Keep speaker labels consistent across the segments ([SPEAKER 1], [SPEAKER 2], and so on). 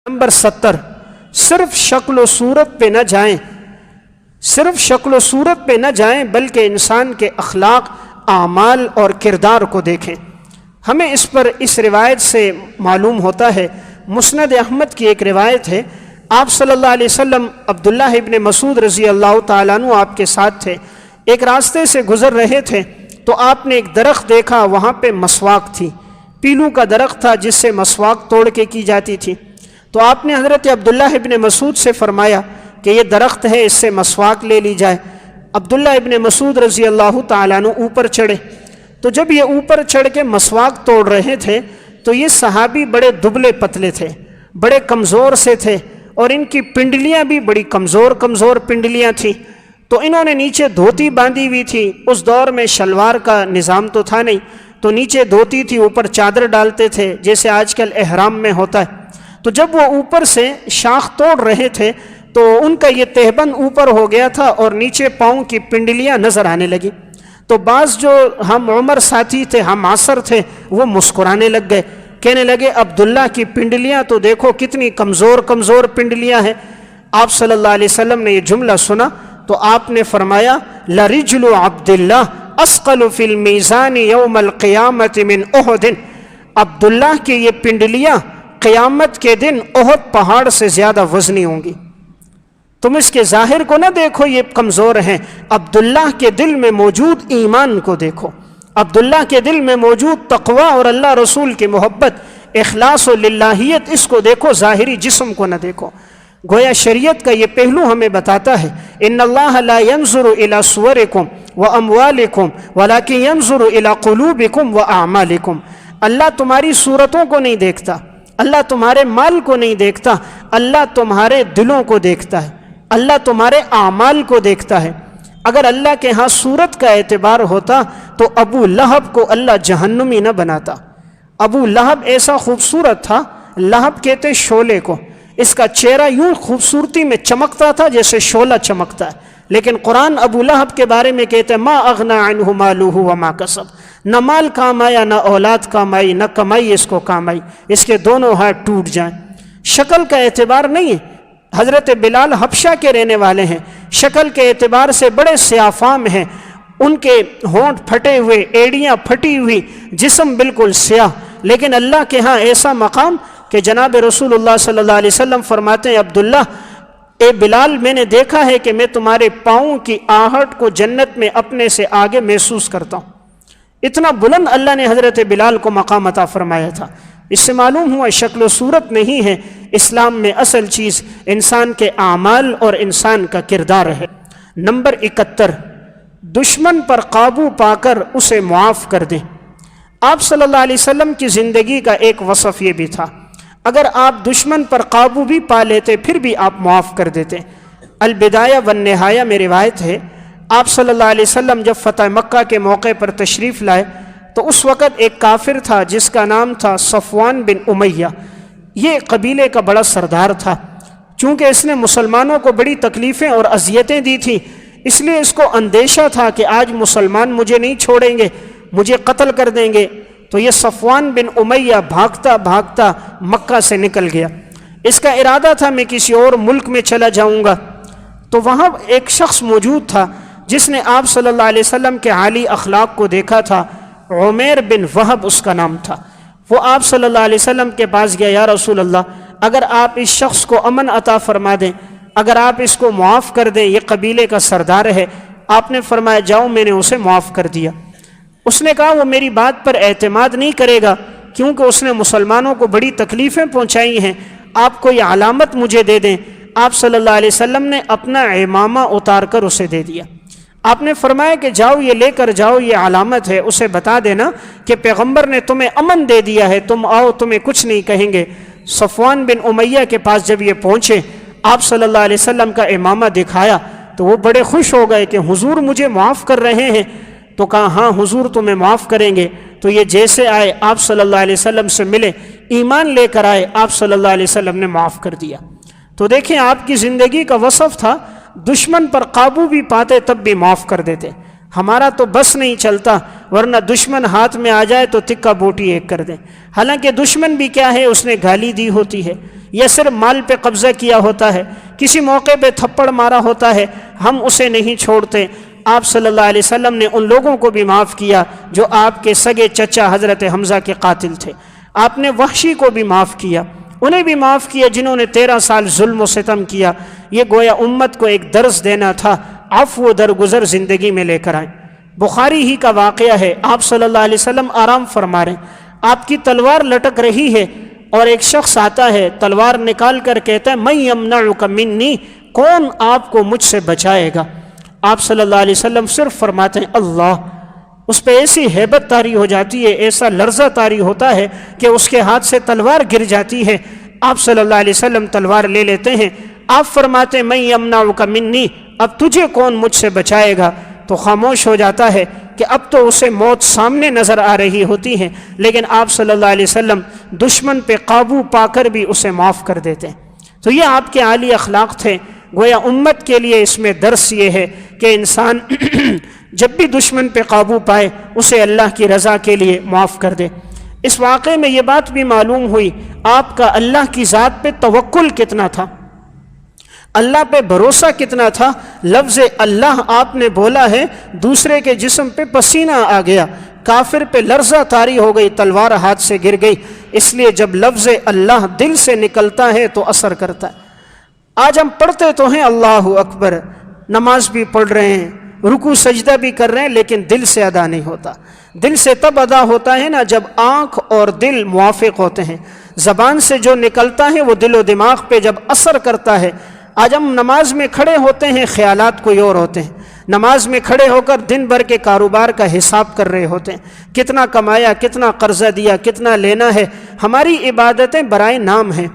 [SPEAKER 1] Number 70، صرف شکل و صورت پہ نہ جائیں، صرف شکل و صورت پہ نہ جائیں بلکہ انسان کے اخلاق، اعمال اور کردار کو دیکھیں۔ ہمیں اس پر اس روایت سے معلوم ہوتا ہے، مسند احمد کی ایک روایت ہے، آپ صلی اللہ علیہ وسلم عبداللہ ابن مسعود رضی اللہ تعالیٰ عنہ آپ کے ساتھ تھے، ایک راستے سے گزر رہے تھے تو آپ نے ایک درخت دیکھا، وہاں پہ مسواک تھی، پیلو کا درخت تھا جس سے مسواک توڑ کے کی جاتی تھی۔ تو آپ نے حضرت عبداللہ ابن مسعود سے فرمایا کہ یہ درخت ہے، اس سے مسواک لے لی جائے۔ عبداللہ ابن مسعود رضی اللہ تعالیٰ عنہ اوپر چڑھے، تو جب یہ اوپر چڑھ کے مسواک توڑ رہے تھے تو یہ صحابی بڑے دبلے پتلے تھے، بڑے کمزور سے تھے، اور ان کی پنڈلیاں بھی بڑی کمزور پنڈلیاں تھیں۔ تو انہوں نے نیچے دھوتی باندھی ہوئی تھی، اس دور میں شلوار کا نظام تو تھا نہیں، تو نیچے دھوتی تھی، اوپر چادر ڈالتے تھے جیسے آج کل احرام میں ہوتا ہے۔ تو جب وہ اوپر سے شاخ توڑ رہے تھے تو ان کا یہ تہبند اوپر ہو گیا تھا اور نیچے پاؤں کی پنڈلیاں نظر آنے لگی۔ تو بعض جو ہم عمر ساتھی تھے، ہم عصر تھے، وہ مسکرانے لگ گئے، کہنے لگے عبداللہ کی پنڈلیاں تو دیکھو کتنی کمزور پنڈلیاں ہیں۔ آپ صلی اللہ علیہ وسلم نے یہ جملہ سنا تو آپ نے فرمایا لَرِجْلُ عَبْدِ اللَّهِ أَثْقَلُ فِي الْمِيزَانِ يَوْمَ الْقِيَامَةِ مِنْ أُحُدٍ، عبداللہ کی یہ پنڈلیاں قیامت کے دن احد پہاڑ سے زیادہ وزنی ہوں گی۔ تم اس کے ظاہر کو نہ دیکھو یہ کمزور ہیں، عبداللہ کے دل میں موجود ایمان کو دیکھو، عبداللہ کے دل میں موجود تقوی اور اللہ رسول کی محبت، اخلاص و للہیت، اس کو دیکھو، ظاہری جسم کو نہ دیکھو۔ گویا شریعت کا یہ پہلو ہمیں بتاتا ہے، ان اللہ لا ينظر الى صورکم واموالکم ولکن ينظر الى قلوبکم واعمالکم۔ اللہ تمہاری صورتوں کو نہیں دیکھتا، اللہ تمہارے مال کو نہیں دیکھتا، اللہ تمہارے دلوں کو دیکھتا ہے، اللہ تمہارے اعمال کو دیکھتا ہے۔ اگر اللہ کے ہاں صورت کا اعتبار ہوتا تو ابو لہب کو اللہ جہنمی نہ بناتا۔ ابو لہب ایسا خوبصورت تھا، لہب کہتے شعلے کو، اس کا چہرہ یوں خوبصورتی میں چمکتا تھا جیسے شعلہ چمکتا ہے، لیکن قرآن ابو لہب کے بارے میں کہتے ما اغنی عنہ مالہ وما کسب، نہ مال کام آیا، نہ اولاد کام آئی، نہ کمائی اس کو کام آئی، اس کے دونوں ہاتھ ٹوٹ جائیں۔ شکل کا اعتبار نہیں ہے، حضرت بلال حبشہ کے رہنے والے ہیں، شکل کے اعتبار سے بڑے سیاہفام ہیں، ان کے ہونٹ پھٹے ہوئے، ایڑیاں پھٹی ہوئی، جسم بالکل سیاہ، لیکن اللہ کے ہاں ایسا مقام کہ جناب رسول اللہ صلی اللہ علیہ وسلم فرماتے ہیں عبداللہ اے بلال، میں نے دیکھا ہے کہ میں تمہارے پاؤں کی آہٹ کو جنت میں اپنے سے آگے محسوس کرتا ہوں۔ اتنا بلند اللہ نے حضرت بلال کو مقام عطا فرمایا تھا۔ اس سے معلوم ہوا شکل و صورت نہیں ہے، اسلام میں اصل چیز انسان کے اعمال اور انسان کا کردار ہے۔ نمبر 71، دشمن پر قابو پا کر اسے معاف کر دیں۔ آپ صلی اللہ علیہ وسلم کی زندگی کا ایک وصف یہ بھی تھا، اگر آپ دشمن پر قابو بھی پا لیتے پھر بھی آپ معاف کر دیتے۔ البدایہ والنہایہ میں روایت ہے، آپ صلی اللہ علیہ وسلم جب فتح مکہ کے موقع پر تشریف لائے تو اس وقت ایک کافر تھا جس کا نام تھا صفوان بن امیہ۔ یہ قبیلے کا بڑا سردار تھا، چونکہ اس نے مسلمانوں کو بڑی تکلیفیں اور اذیتیں دی تھی، اس لیے اس کو اندیشہ تھا کہ آج مسلمان مجھے نہیں چھوڑیں گے، مجھے قتل کر دیں گے۔ تو یہ صفوان بن امیہ بھاگتا مکہ سے نکل گیا، اس کا ارادہ تھا میں کسی اور ملک میں چلا جاؤں گا۔ تو وہاں ایک شخص موجود تھا جس نے آپ صلی اللہ علیہ وسلم کے عالی اخلاق کو دیکھا تھا، عمیر بن وہب اس کا نام تھا۔ وہ آپ صلی اللہ علیہ وسلم کے پاس گیا، یا رسول اللہ اگر آپ اس شخص کو امن عطا فرما دیں، اگر آپ اس کو معاف کر دیں، یہ قبیلے کا سردار ہے۔ آپ نے فرمایا جاؤ، میں نے اسے معاف کر دیا۔ اس نے کہا وہ میری بات پر اعتماد نہیں کرے گا کیونکہ اس نے مسلمانوں کو بڑی تکلیفیں پہنچائی ہیں، آپ کوئی علامت مجھے دے دیں۔ آپ صلی اللہ علیہ وسلم نے اپنا عمامہ اتار کر اسے دے دیا۔ آپ نے فرمایا کہ جاؤ یہ لے کر جاؤ، یہ علامت ہے، اسے بتا دینا کہ پیغمبر نے تمہیں امن دے دیا ہے، تم آؤ، تمہیں کچھ نہیں کہیں گے۔ صفوان بن امیہ کے پاس جب یہ پہنچے، آپ صلی اللہ علیہ وسلم کا عمامہ دکھایا تو وہ بڑے خوش ہو گئے کہ حضور مجھے معاف کر رہے ہیں۔ تو کہا ہاں حضور تمہیں معاف کریں گے۔ تو یہ جیسے آئے آپ صلی اللہ علیہ وسلم سے ملے، ایمان لے کر آئے، آپ صلی اللہ علیہ وسلم نے معاف کر دیا۔ تو دیکھیں آپ کی زندگی کا وصف تھا، دشمن پر قابو بھی پاتے تب بھی معاف کر دیتے۔ ہمارا تو بس نہیں چلتا، ورنہ دشمن ہاتھ میں آ جائے تو تکہ بوٹی ایک کر دیں۔ حالانکہ دشمن بھی کیا ہے، اس نے گالی دی ہوتی ہے یا صرف مال پہ قبضہ کیا ہوتا ہے، کسی موقع پہ تھپڑ مارا ہوتا ہے، ہم اسے نہیں چھوڑتے۔ آپ صلی اللہ علیہ وسلم نے ان لوگوں کو بھی معاف کیا جو آپ کے سگے چچا حضرت حمزہ کے قاتل تھے۔ آپ نے وحشی کو بھی معاف کیا، انہیں بھی معاف کیا جنہوں نے 13 سال ظلم و ستم کیا۔ یہ گویا امت کو ایک درس دینا تھا، عفو و درگزر زندگی میں لے کر آئیں۔ بخاری ہی کا واقعہ ہے، آپ صلی اللہ علیہ وسلم آرام فرما رہے ہیں، آپ کی تلوار لٹک رہی ہے اور ایک شخص آتا ہے، تلوار نکال کر کہتا ہے من یمنعک منی، کون آپ کو مجھ سے بچائے گا؟ آپ صلی اللہ علیہ وسلم صرف فرماتے ہیں اللہ۔ اس پہ ایسی ہیبت طاری ہو جاتی ہے، ایسا لرزہ طاری ہوتا ہے کہ اس کے ہاتھ سے تلوار گر جاتی ہے۔ آپ صلی اللہ علیہ وسلم تلوار لے لیتے ہیں، آپ فرماتے ہیں من یمنعک منی، اب تجھے کون مجھ سے بچائے گا؟ تو خاموش ہو جاتا ہے کہ اب تو اسے موت سامنے نظر آ رہی ہوتی ہے، لیکن آپ صلی اللہ علیہ وسلم دشمن پہ قابو پا کر بھی اسے معاف کر دیتے ہیں۔ تو یہ آپ کے عالی اخلاق تھے۔ گویا امت کے لیے اس میں درس یہ ہے کہ انسان جب بھی دشمن پہ قابو پائے اسے اللہ کی رضا کے لیے معاف کر دے۔ اس واقعے میں یہ بات بھی معلوم ہوئی آپ کا اللہ کی ذات پہ توکل کتنا تھا، اللہ پہ بھروسہ کتنا تھا۔ لفظ اللہ آپ نے بولا ہے، دوسرے کے جسم پہ پسینہ آ گیا، کافر پہ لرزہ طاری ہو گئی، تلوار ہاتھ سے گر گئی۔ اس لیے جب لفظ اللہ دل سے نکلتا ہے تو اثر کرتا ہے۔ آج ہم پڑھتے تو ہیں اللہ اکبر، نماز بھی پڑھ رہے ہیں، رکوع سجدہ بھی کر رہے ہیں، لیکن دل سے ادا نہیں ہوتا۔ دل سے تب ادا ہوتا ہے نا جب آنکھ اور دل موافق ہوتے ہیں۔ زبان سے جو نکلتا ہے وہ دل و دماغ پہ جب اثر کرتا ہے۔ آج ہم نماز میں کھڑے ہوتے ہیں، خیالات کوئی اور ہوتے ہیں۔ نماز میں کھڑے ہو کر دن بھر کے کاروبار کا حساب کر رہے ہوتے ہیں، کتنا کمایا، کتنا قرضہ دیا، کتنا لینا ہے۔ ہماری عبادتیں برائے نام ہیں،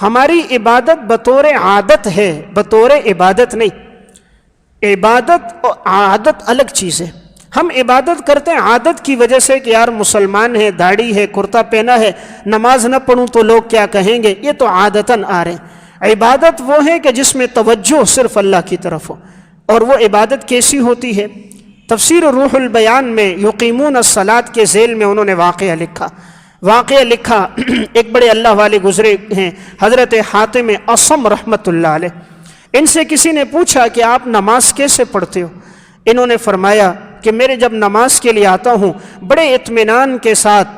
[SPEAKER 1] ہماری عبادت بطور عادت ہے، بطور عبادت نہیں۔ عبادت اور عادت الگ چیز ہے۔ ہم عبادت کرتے ہیں عادت کی وجہ سے کہ یار مسلمان ہے، داڑھی ہے، کرتا پہنا ہے، نماز نہ پڑھوں تو لوگ کیا کہیں گے، یہ تو عادتاً آ رہے ہیں۔ عبادت وہ ہے کہ جس میں توجہ صرف اللہ کی طرف ہو، اور وہ عبادت کیسی ہوتی ہے؟ تفسیر روح البیان میں یقیمون الصلاۃ کے ذیل میں انہوں نے واقعہ لکھا ایک بڑے اللہ والے گزرے ہیں، حضرت حاتم اصم رحمۃ اللہ علیہ۔ ان سے کسی نے پوچھا کہ آپ نماز کیسے پڑھتے ہو؟ انہوں نے فرمایا کہ میرے جب نماز کے لیے آتا ہوں بڑے اطمینان کے ساتھ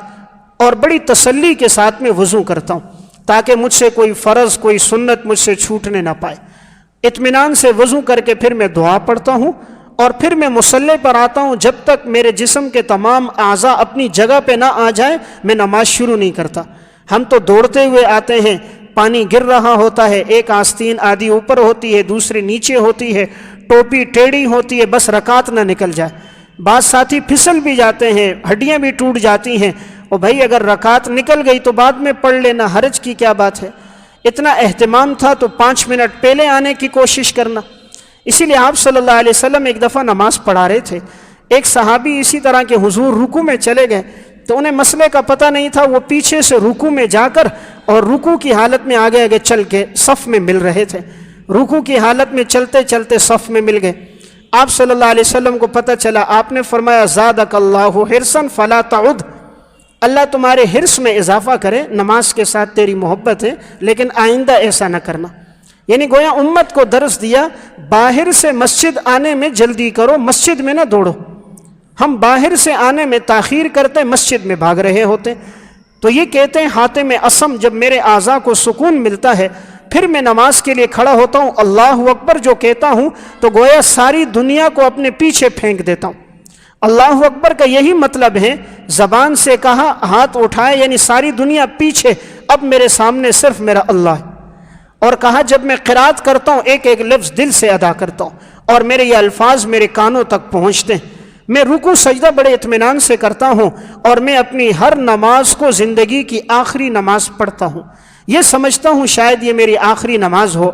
[SPEAKER 1] اور بڑی تسلی کے ساتھ میں وضو کرتا ہوں تاکہ مجھ سے کوئی فرض، کوئی سنت مجھ سے چھوٹنے نہ پائے۔ اطمینان سے وضو کر کے پھر میں دعا پڑھتا ہوں اور پھر میں مصلی پر آتا ہوں، جب تک میرے جسم کے تمام اعضاء اپنی جگہ پہ نہ آ جائیں میں نماز شروع نہیں کرتا۔ ہم تو دوڑتے ہوئے آتے ہیں، پانی گر رہا ہوتا ہے، ایک آستین آدھی اوپر ہوتی ہے، دوسری نیچے ہوتی ہے، ٹوپی ٹیڑھی ہوتی ہے، بس رکعت نہ نکل جائے۔ بعض ساتھی پھسل بھی جاتے ہیں، ہڈیاں بھی ٹوٹ جاتی ہیں، اور بھائی اگر رکعت نکل گئی تو بعد میں پڑھ لینا، حرج کی کیا بات ہے؟ اتنا اہتمام تھا تو 5 منٹ پہلے آنے کی کوشش کرنا۔ اسی لیے آپ صلی اللہ علیہ وسلم ایک دفعہ نماز پڑھا رہے تھے، ایک صحابی اسی طرح کے حضور رکوع میں چلے گئے تو انہیں مسئلے کا پتہ نہیں تھا، وہ پیچھے سے رکوع میں جا کر اور رکوع کی حالت میں آگے آگے چل کے صف میں مل رہے تھے، رکوع کی حالت میں چلتے چلتے صف میں مل گئے۔ آپ صلی اللہ علیہ وسلم کو پتہ چلا، آپ نے فرمایا زادک اللہ حرصا فلا تعد، اللہ تمہارے حرص میں اضافہ کرے، نماز کے ساتھ تیری محبت ہے لیکن آئندہ ایسا نہ کرنا۔ یعنی گویا امت کو درس دیا، باہر سے مسجد آنے میں جلدی کرو، مسجد میں نہ دوڑو۔ ہم باہر سے آنے میں تاخیر کرتے، مسجد میں بھاگ رہے ہوتے۔ تو یہ کہتے ہیں حاتم اصم، جب میرے اعضاء کو سکون ملتا ہے پھر میں نماز کے لیے کھڑا ہوتا ہوں، اللہ اکبر جو کہتا ہوں تو گویا ساری دنیا کو اپنے پیچھے پھینک دیتا ہوں۔ اللہ اکبر کا یہی مطلب ہے، زبان سے کہا، ہاتھ اٹھائے، یعنی ساری دنیا پیچھے، اب میرے سامنے صرف میرا اللہ ہے۔ اور کہا جب میں قرات کرتا ہوں ایک ایک لفظ دل سے ادا کرتا ہوں اور میرے یہ الفاظ میرے کانوں تک پہنچتے ہیں۔ میں رکوع سجدہ بڑے اطمینان سے کرتا ہوں اور میں اپنی ہر نماز کو زندگی کی آخری نماز پڑھتا ہوں، یہ سمجھتا ہوں شاید یہ میری آخری نماز ہو۔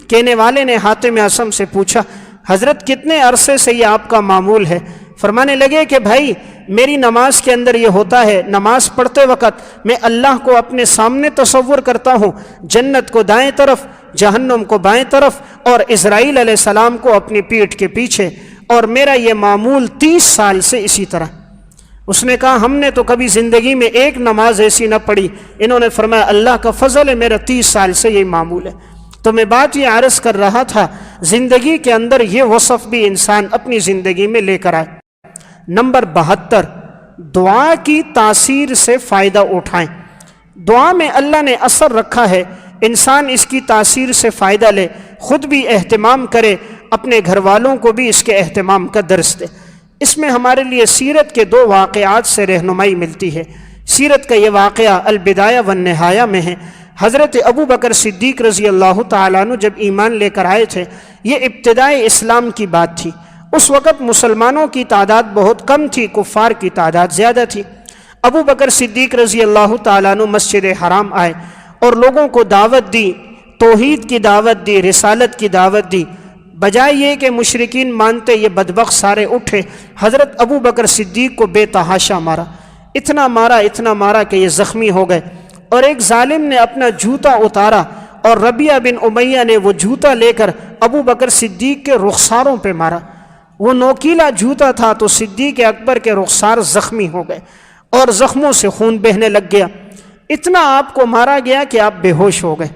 [SPEAKER 1] کہنے والے نے حاتم اصم سے پوچھا حضرت کتنے عرصے سے یہ آپ کا معمول ہے؟ فرمانے لگے کہ بھائی میری نماز کے اندر یہ ہوتا ہے، نماز پڑھتے وقت میں اللہ کو اپنے سامنے تصور کرتا ہوں، جنت کو دائیں طرف، جہنم کو بائیں طرف، اور اسرائیل علیہ السلام کو اپنی پیٹھ کے پیچھے، اور میرا یہ معمول 30 سال سے اسی طرح۔ اس نے کہا ہم نے تو کبھی زندگی میں ایک نماز ایسی نہ پڑھی. انہوں نے فرمایا اللہ کا فضل ہے، میرا 30 سال سے یہی معمول ہے. تو میں بات یہ عرض کر رہا تھا، زندگی کے اندر یہ وصف بھی انسان اپنی زندگی میں لے کر آئے. نمبر 72، دعا کی تاثیر سے فائدہ اٹھائیں. دعا میں اللہ نے اثر رکھا ہے، انسان اس کی تاثیر سے فائدہ لے، خود بھی اہتمام کرے، اپنے گھر والوں کو بھی اس کے اہتمام کا درس دے. اس میں ہمارے لیے سیرت کے 2 واقعات سے رہنمائی ملتی ہے. سیرت کا یہ واقعہ البدایہ والنہایہ میں ہے. حضرت ابو بکر صدیق رضی اللہ تعالیٰ عنہ جب ایمان لے کر آئے تھے، یہ ابتدائی اسلام کی بات تھی. اس وقت مسلمانوں کی تعداد بہت کم تھی، کفار کی تعداد زیادہ تھی. ابو بکر صدیق رضی اللہ تعالیٰ عنہ مسجد حرام آئے اور لوگوں کو دعوت دی، توحید کی دعوت دی، رسالت کی دعوت دی. بجائے یہ کہ مشرکین مانتے، یہ بدبخت سارے اٹھے، حضرت ابو بکر صدیق کو بے تحاشا مارا. اتنا مارا کہ یہ زخمی ہو گئے. اور ایک ظالم نے اپنا جوتا اتارا اور ربیعہ بن امیہ نے وہ جوتا لے کر ابو بکر صدیق کے رخساروں پہ مارا. وہ نوکیلا جوتا تھا تو صدیق اکبر کے رخسار زخمی ہو گئے اور زخموں سے خون بہنے لگ گیا. اتنا آپ کو مارا گیا کہ آپ بے ہوش ہو گئے.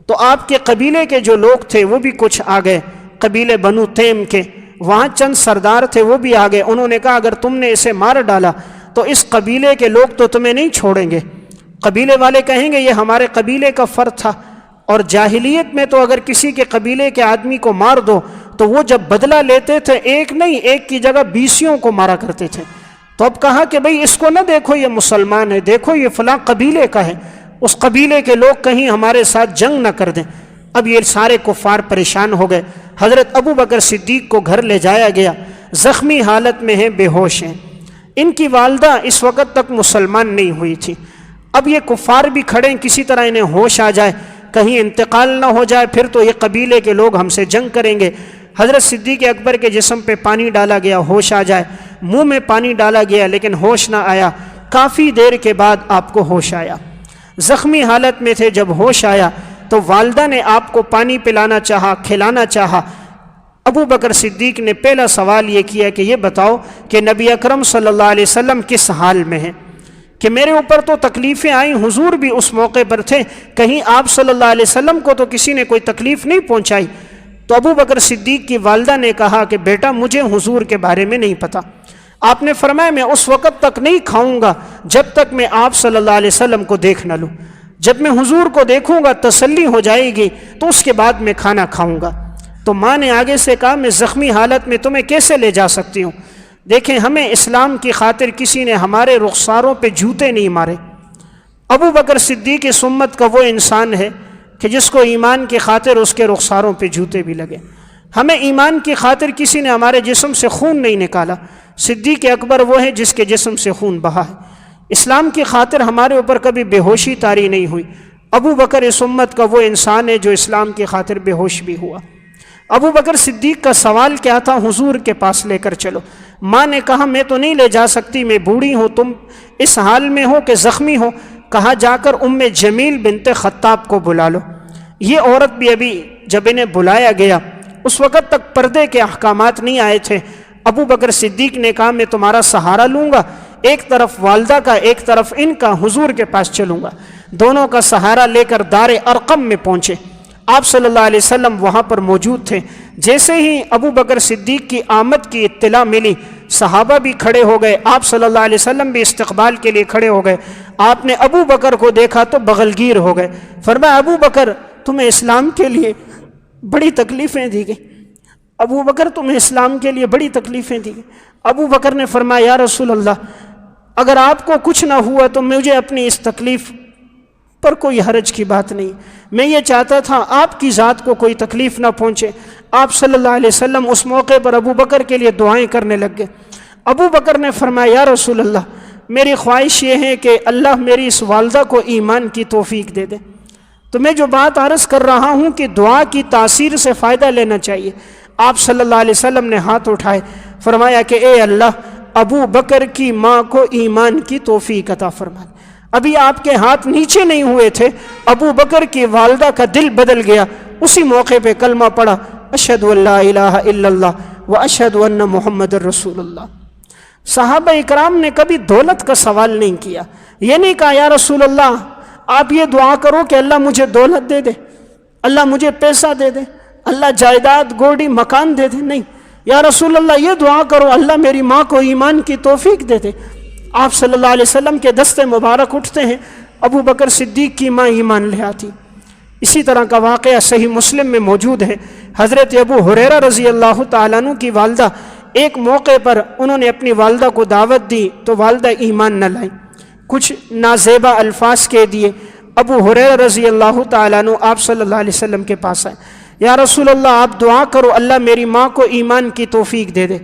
[SPEAKER 1] تو آپ کے قبیلے کے جو لوگ تھے وہ بھی کچھ آ گئے، قبیلے بنو تیم کے. وہاں چند سردار تھے، وہ بھی آ گئے. انہوں نے کہا اگر تم نے اسے مار ڈالا تو اس قبیلے کے لوگ تو تمہیں نہیں چھوڑیں گے. قبیلے والے کہیں گے یہ ہمارے قبیلے کا فرد تھا. اور جاہلیت میں تو اگر کسی کے قبیلے کے آدمی کو مار دو تو وہ جب بدلہ لیتے تھے ایک نہیں، ایک کی جگہ 20 کو مارا کرتے تھے. تو اب کہا کہ بھئی اس کو نہ دیکھو یہ مسلمان ہے، دیکھو یہ فلاں قبیلے کا ہے، اس قبیلے کے لوگ کہیں ہمارے ساتھ جنگ نہ کر دیں. اب یہ سارے کفار پریشان ہو گئے. حضرت ابو بکر صدیق کو گھر لے جایا گیا، زخمی حالت میں ہیں، بے ہوش ہیں. ان کی والدہ اس وقت تک مسلمان نہیں ہوئی تھی. اب یہ کفار بھی کھڑے ہیں، کسی طرح انہیں ہوش آ جائے، کہیں انتقال نہ ہو جائے، پھر تو یہ قبیلے کے لوگ ہم سے جنگ کریں گے. حضرت صدیق اکبر کے جسم پہ پانی ڈالا گیا، ہوش آ جائے. منہ میں پانی ڈالا گیا لیکن ہوش نہ آیا. کافی دیر کے بعد آپ کو ہوش آیا. زخمی حالت میں تھے، جب ہوش آیا تو والدہ نے آپ کو پانی پلانا چاہا، کھلانا چاہا. ابو بکر صدیق نے پہلا سوال یہ کیا کہ یہ بتاؤ کہ نبی اکرم صلی اللہ علیہ وسلم کس حال میں ہیں؟ کہ میرے اوپر تو تکلیفیں آئیں، حضور بھی اس موقع پر تھے، کہیں آپ صلی اللہ علیہ وسلم کو تو کسی نے کوئی تکلیف نہیں پہنچائی. تو ابو بکر صدیق کی والدہ نے کہا کہ بیٹا مجھے حضور کے بارے میں نہیں پتا. آپ نے فرمایا میں اس وقت تک نہیں کھاؤں گا جب تک میں آپ صلی اللہ علیہ وسلم کو دیکھ نہ لوں. جب میں حضور کو دیکھوں گا تسلی ہو جائے گی تو اس کے بعد میں کھانا کھاؤں گا. تو ماں نے آگے سے کہا میں زخمی حالت میں تمہیں کیسے لے جا سکتی ہوں؟ دیکھیں ہمیں اسلام کی خاطر کسی نے ہمارے رخساروں پہ جوتے نہیں مارے. ابو بکر صدیق اس امت کا وہ انسان ہے کہ جس کو ایمان کی خاطر اس کے رخساروں پہ جوتے بھی لگے. ہمیں ایمان کی خاطر کسی نے ہمارے جسم سے خون نہیں نکالا. صدیق اکبر وہ ہے جس کے جسم سے خون بہا ہے. اسلام کی خاطر ہمارے اوپر کبھی بے ہوشی طاری نہیں ہوئی. ابو بکر اس امت کا وہ انسان ہے جو اسلام کی خاطر بے ہوش بھی ہوا. ابو بکر صدیق کا سوال کیا تھا؟ حضور کے پاس لے کر چلو. ماں نے کہا میں تو نہیں لے جا سکتی، میں بوڑھی ہوں، تم اس حال میں ہو کہ زخمی ہو. کہا جا کر ام جمیل بنت خطاب کو بلا لو. یہ عورت بھی ابھی جب انہیں بلایا گیا اس وقت تک پردے کے احکامات نہیں آئے تھے. ابو بکر صدیق نے کہا میں تمہارا سہارا لوں گا، ایک طرف والدہ کا ایک طرف ان کا، حضور کے پاس چلوں گا. دونوں کا سہارا لے کر دار ارقم میں پہنچے. آپ صلی اللہ علیہ وسلم وہاں پر موجود تھے. جیسے ہی ابو بکر صدیق کی آمد کی اطلاع ملی صحابہ بھی کھڑے ہو گئے، آپ صلی اللہ علیہ وسلم بھی استقبال کے لیے کھڑے ہو گئے. آپ نے ابو بکر کو دیکھا تو بغلگیر ہو گئے. فرمایا ابو بکر تمہیں اسلام کے لیے بڑی تکلیفیں دی گئی. ابو بکر تمہیں اسلام کے لیے بڑی تکلیفیں دی گئی. ابو بکر نے فرمایا یا رسول اللہ اگر آپ کو کچھ نہ ہوا تو مجھے اپنی اس تکلیف پر کوئی حرج کی بات نہیں. میں یہ چاہتا تھا آپ کی ذات کو کوئی تکلیف نہ پہنچے. آپ صلی اللہ علیہ وسلم اس موقع پر ابو بکر کے لیے دعائیں کرنے لگ گئے. ابو بکر نے فرمایا یا رسول اللہ میری خواہش یہ ہے کہ اللہ میری اس والدہ کو ایمان کی توفیق دے دے. تو میں جو بات عرض کر رہا ہوں کہ دعا کی تاثیر سے فائدہ لینا چاہیے. آپ صلی اللہ علیہ وسلم نے ہاتھ اٹھائے، فرمایا کہ اے اللہ ابو بکر کی ماں کو ایمان کی توفیق عطا فرما. ابھی آپ کے ہاتھ نیچے نہیں ہوئے تھے، ابو بکر کی والدہ کا دل بدل گیا. اسی موقع پہ کلمہ پڑھا اشہد ان لا الہ الا اللہ و اشہد ان محمد رسول اللہ. صحابہ اکرام نے کبھی دولت کا سوال نہیں کیا، یہ نہیں کہا یا رسول اللہ آپ یہ دعا کرو کہ اللہ مجھے دولت دے دے، اللہ مجھے پیسہ دے دے، اللہ جائیداد گوڑی مکان دے دے، نہیں، یا رسول اللہ یہ دعا کرو اللہ میری ماں کو ایمان کی توفیق دے دے۔ آپ صلی اللہ علیہ وسلم کے دستے مبارک اٹھتے ہیں، ابو بکر صدیق کی ماں ایمان لے آتی۔ اسی طرح کا واقعہ صحیح مسلم میں موجود ہے، حضرت ابو ہریرہ رضی اللہ تعالیٰ عنہ کی والدہ ایک موقع پر انہوں نے اپنی والدہ کو دعوت دی تو والدہ ایمان نہ لائیں، کچھ نازیبا الفاظ کہہ دیے۔ ابو ہریرہ رضی اللہ تعالیٰ عنہ آپ صلی اللہ علیہ وسلم کے پاس آئے، یا رسول اللہ آپ دعا کرو اللہ میری ماں کو ایمان کی توفیق دے دے۔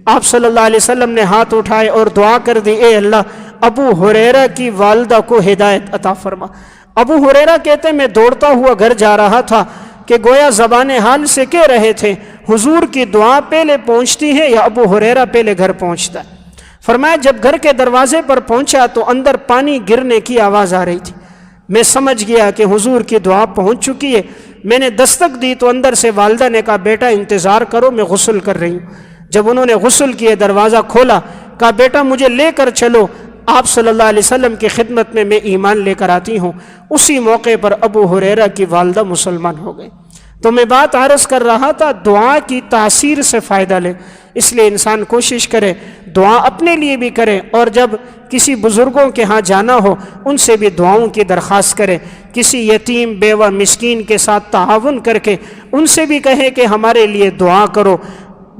[SPEAKER 1] آپ صلی اللہ علیہ وسلم نے ہاتھ اٹھائے اور دعا کر دی، اے اللہ ابو ہریرہ کی والدہ کو ہدایت عطا فرما۔ ابو ہریرہ کہتے میں دوڑتا ہوا گھر جا رہا تھا کہ گویا زبان حال سے کہہ رہے تھے حضور کی دعا پہلے پہنچتی ہے یا ابو ہریرہ پہلے گھر پہنچتا ہے؟ فرمایا جب گھر کے دروازے پر پہنچا تو اندر پانی گرنے کی آواز آ رہی تھی، میں سمجھ گیا کہ حضور کی دعا پہنچ چکی ہے۔ میں نے دستک دی تو اندر سے والدہ نے کہا بیٹا انتظار کرو میں غسل کر رہی ہوں۔ جب انہوں نے غسل کیے دروازہ کھولا، کہا بیٹا مجھے لے کر چلو، آپ صلی اللہ علیہ وسلم کی خدمت میں ایمان لے کر آتی ہوں۔ اسی موقع پر ابو ہریرہ کی والدہ مسلمان ہو گئے۔ تو میں بات عرض کر رہا تھا دعا کی تاثیر سے فائدہ لے، اس لیے انسان کوشش کرے دعا اپنے لیے بھی کرے، اور جب کسی بزرگوں کے ہاں جانا ہو ان سے بھی دعاؤں کی درخواست کرے، کسی یتیم بیوہ مسکین کے ساتھ تعاون کر کے ان سے بھی کہے کہ ہمارے لیے دعا کرو،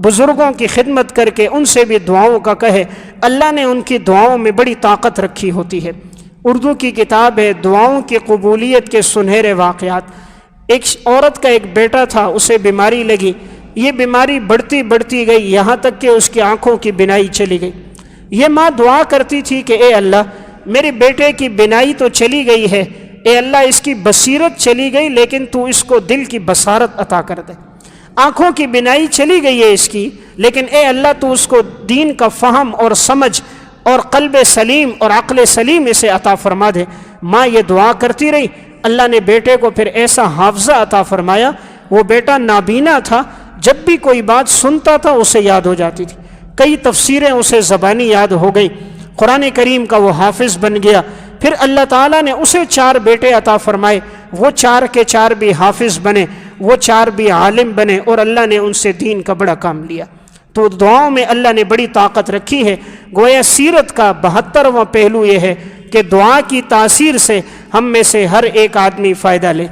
[SPEAKER 1] بزرگوں کی خدمت کر کے ان سے بھی دعاؤں کا کہے، اللہ نے ان کی دعاؤں میں بڑی طاقت رکھی ہوتی ہے۔ اردو کی کتاب ہے دعاؤں کی قبولیت کے سنہرے واقعات۔ ایک عورت کا ایک بیٹا تھا، اسے بیماری لگی، یہ بیماری بڑھتی بڑھتی گئی یہاں تک کہ اس کی آنکھوں کی بینائی چلی گئی۔ یہ ماں دعا کرتی تھی کہ اے اللہ میرے بیٹے کی بینائی تو چلی گئی ہے، اے اللہ اس کی بصیرت چلی گئی لیکن تو اس کو دل کی بصارت عطا کر دے۔ آنکھوں کی بینائی چلی گئی ہے اس کی، لیکن اے اللہ تو اس کو دین کا فہم اور سمجھ اور قلب سلیم اور عقل سلیم اسے عطا فرما دے۔ ماں یہ دعا کرتی رہی، اللہ نے بیٹے کو پھر ایسا حافظہ عطا فرمایا، وہ بیٹا نابینا تھا، جب بھی کوئی بات سنتا تھا اسے یاد ہو جاتی تھی، کئی تفسیریں اسے زبانی یاد ہو گئی، قرآن کریم کا وہ حافظ بن گیا۔ پھر اللہ تعالیٰ نے اسے 4 بیٹے عطا فرمائے، وہ 4 کے 4 بھی حافظ بنے، وہ 4 بھی عالم بنے، اور اللہ نے ان سے دین کا بڑا کام لیا۔ تو دعاؤں میں اللہ نے بڑی طاقت رکھی ہے۔ گویا سیرت کا 72واں پہلو یہ ہے کہ دعا کی تاثیر سے ہم میں سے ہر ایک آدمی فائدہ لے۔